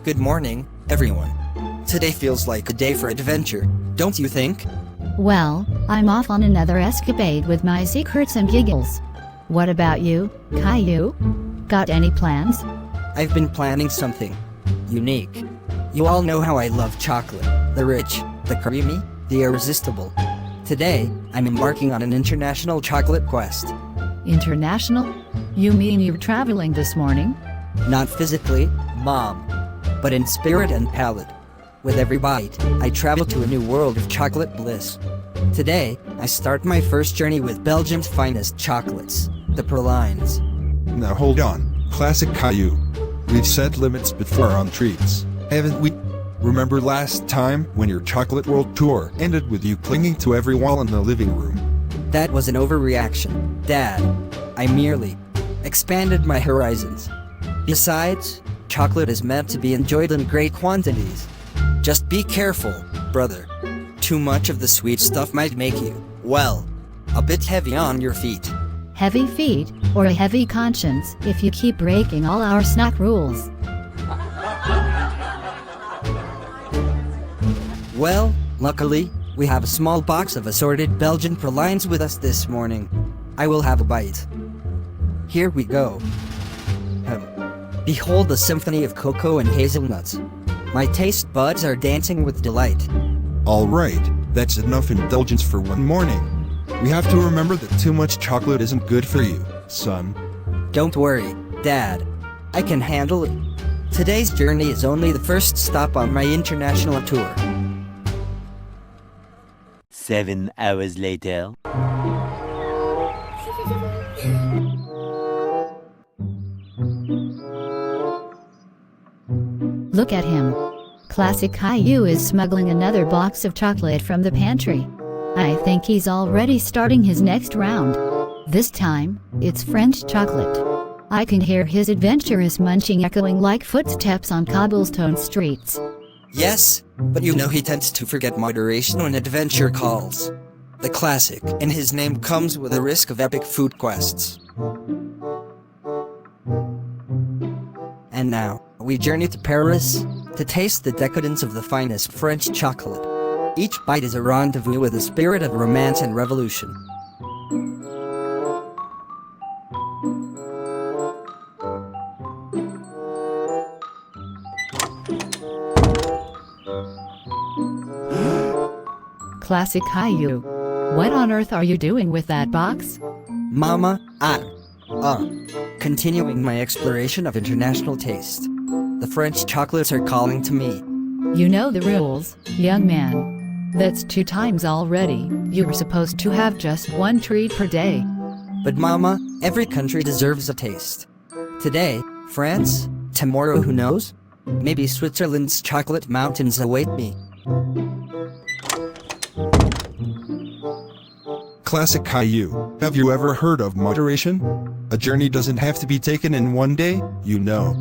Good morning, everyone. Today feels like a day for adventure, don't you think? Well, I'm off on another escapade with my secrets and giggles. What about you, Caillou? Got any plans? I've been planning something unique. You all know how I love chocolate. The rich, the creamy, the irresistible. Today, I'm embarking on an international chocolate quest. International? You mean you're traveling this morning? Not physically, Mom, but in spirit and palate. With every bite, I travel to a new world of chocolate bliss. Today, I start my first journey with Belgium's finest chocolates, the pralines. Now hold on, classic Caillou. We've set limits before on treats, haven't we? Remember last time when your chocolate world tour ended with you clinging to every wall in the living room? That was an overreaction, Dad. I merely expanded my horizons. Besides, chocolate is meant to be enjoyed in great quantities. Just be careful, brother. Too much of the sweet stuff might make you, well, a bit heavy on your feet. Heavy feet, or a heavy conscience if you keep breaking all our snack rules. Well, luckily, we have a small box of assorted Belgian pralines with us this morning. I will have a bite. Here we go. Behold the symphony of cocoa and hazelnuts. My taste buds are dancing with delight. Alright, that's enough indulgence for one morning. We have to remember that too much chocolate isn't good for you, son. Don't worry, Dad. I can handle it. Today's journey is only the first stop on my international tour. 7 hours later. Look at him. Classic Caillou is smuggling another box of chocolate from the pantry. I think he's already starting his next round. This time, it's French chocolate. I can hear his adventurous munching echoing like footsteps on cobblestone streets. Yes, but you know he tends to forget moderation when adventure calls. The classic, and his name comes with a risk of epic food quests. And now, we journey to Paris to taste the decadence of the finest French chocolate. Each bite is a rendezvous with the spirit of romance and revolution. Classic Caillou. What on earth are you doing with that box? Mama, I'm continuing my exploration of international taste. The French chocolates are calling to me. You know the rules, young man. That's 2 times already. You were supposed to have just 1 treat per day. But Mama, every country deserves a taste. Today, France. Tomorrow, who knows? Maybe Switzerland's chocolate mountains await me. Classic Caillou, have you ever heard of moderation? A journey doesn't have to be taken in one day, you know.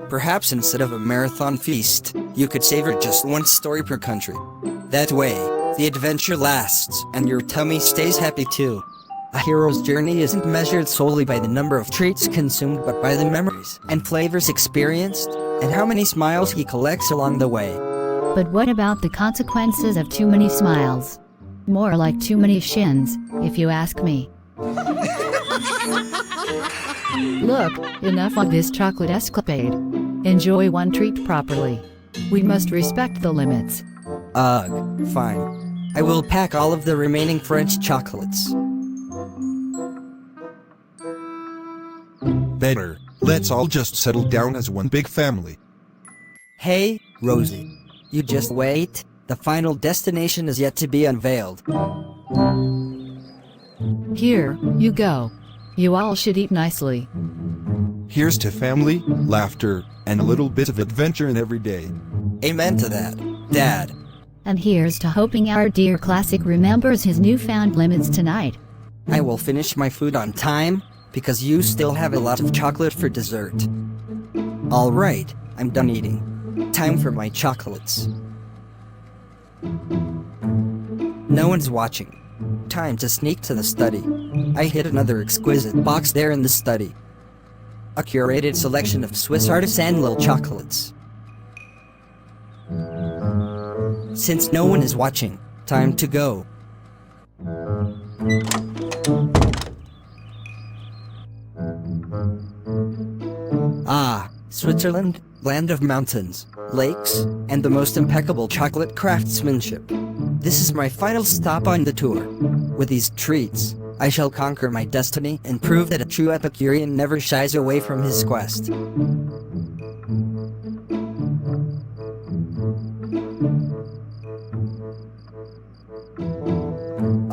Perhaps instead of a marathon feast, you could savor just 1 story per country. That way, the adventure lasts, and your tummy stays happy too. A hero's journey isn't measured solely by the number of treats consumed but by the memories and flavors experienced, and how many smiles he collects along the way. But what about the consequences of too many smiles? More like too many shins, if you ask me. Look, enough of this chocolate escapade. Enjoy 1 treat properly. We must respect the limits. Ugh, fine. I will pack all of the remaining French chocolates. Better, let's all just settle down as one big family. Hey, Rosie. You just wait. The final destination is yet to be unveiled. Here, you go. You all should eat nicely. Here's to family, laughter, and a little bit of adventure in every day. Amen to that, Dad. And here's to hoping our dear classic remembers his newfound limits tonight. I will finish my food on time, because you still have a lot of chocolate for dessert. Alright, I'm done eating. Time for my chocolates. No one's watching. Time to sneak to the study. I hid another exquisite box there in the study. A curated selection of Swiss artisan little chocolates. Since no one is watching, time to go. Ah, Switzerland, land of mountains, lakes, and the most impeccable chocolate craftsmanship. This is my final stop on the tour. With these treats, I shall conquer my destiny and prove that a true Epicurean never shies away from his quest.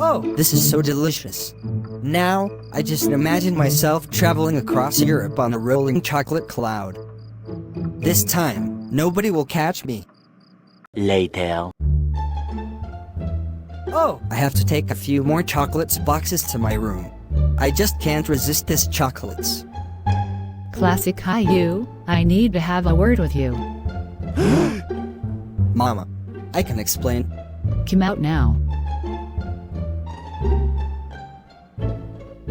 Oh, this is so delicious. Now, I just imagine myself traveling across Europe on a rolling chocolate cloud. This time, nobody will catch me. Later. Oh, I have to take a few more chocolates boxes to my room. I just can't resist this chocolates. Classic Caillou, I need to have a word with you. Mama, I can explain. Come out now.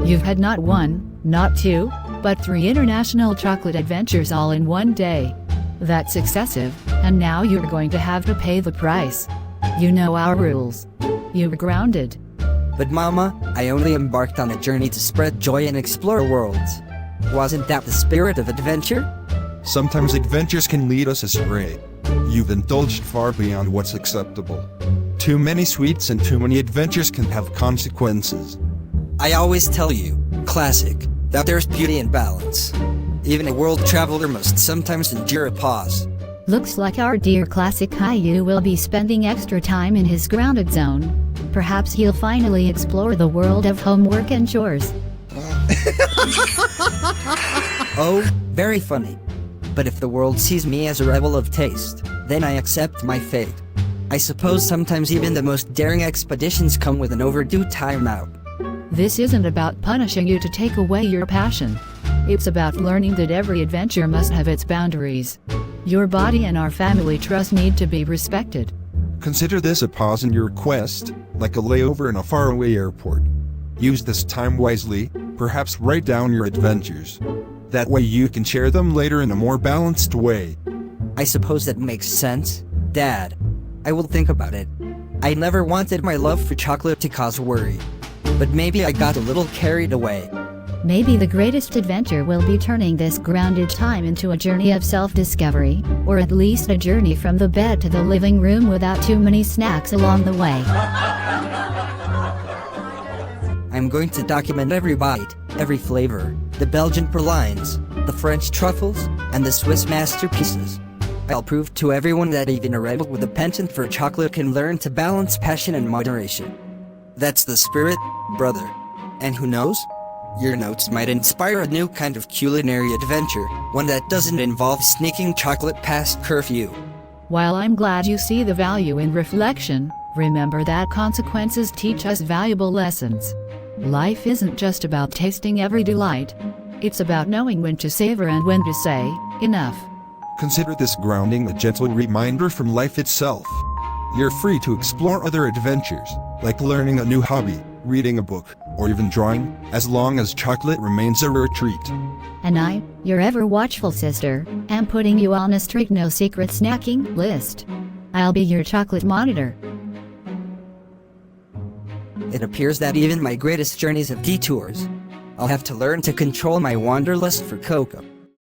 You've had not one, not two, but 3 international chocolate adventures all in one day. That's excessive, and now you're going to have to pay the price. You know our rules. You're grounded. But Mama, I only embarked on a journey to spread joy and explore worlds. Wasn't that the spirit of adventure? Sometimes adventures can lead us astray. You've indulged far beyond what's acceptable. Too many sweets and too many adventures can have consequences. I always tell you, Classic, that there's beauty in balance. Even a world traveler must sometimes endure a pause. Looks like our dear Classic Caillou will be spending extra time in his grounded zone. Perhaps he'll finally explore the world of homework and chores. Oh, very funny. But if the world sees me as a rebel of taste, then I accept my fate. I suppose sometimes even the most daring expeditions come with an overdue timeout. This isn't about punishing you to take away your passion. It's about learning that every adventure must have its boundaries. Your body and our family trust need to be respected. Consider this a pause in your quest, like a layover in a faraway airport. Use this time wisely, perhaps write down your adventures. That way you can share them later in a more balanced way. I suppose that makes sense, Dad. I will think about it. I never wanted my love for chocolate to cause worry. But maybe I got a little carried away. Maybe the greatest adventure will be turning this grounded time into a journey of self-discovery, or at least a journey from the bed to the living room without too many snacks along the way. I'm going to document every bite, every flavor, the Belgian pralines, the French truffles, and the Swiss masterpieces. I'll prove to everyone that even a rebel with a penchant for chocolate can learn to balance passion and moderation. That's the spirit, brother. And who knows? Your notes might inspire a new kind of culinary adventure, one that doesn't involve sneaking chocolate past curfew. While I'm glad you see the value in reflection, remember that consequences teach us valuable lessons. Life isn't just about tasting every delight. It's about knowing when to savor and when to say, enough. Consider this grounding a gentle reminder from life itself. You're free to explore other adventures, like learning a new hobby, reading a book, or even drawing, as long as chocolate remains a rare treat. And I, your ever watchful sister, am putting you on a strict no secret snacking list. I'll be your chocolate monitor. It appears that even my greatest journeys have detours. I'll have to learn to control my wanderlust for cocoa.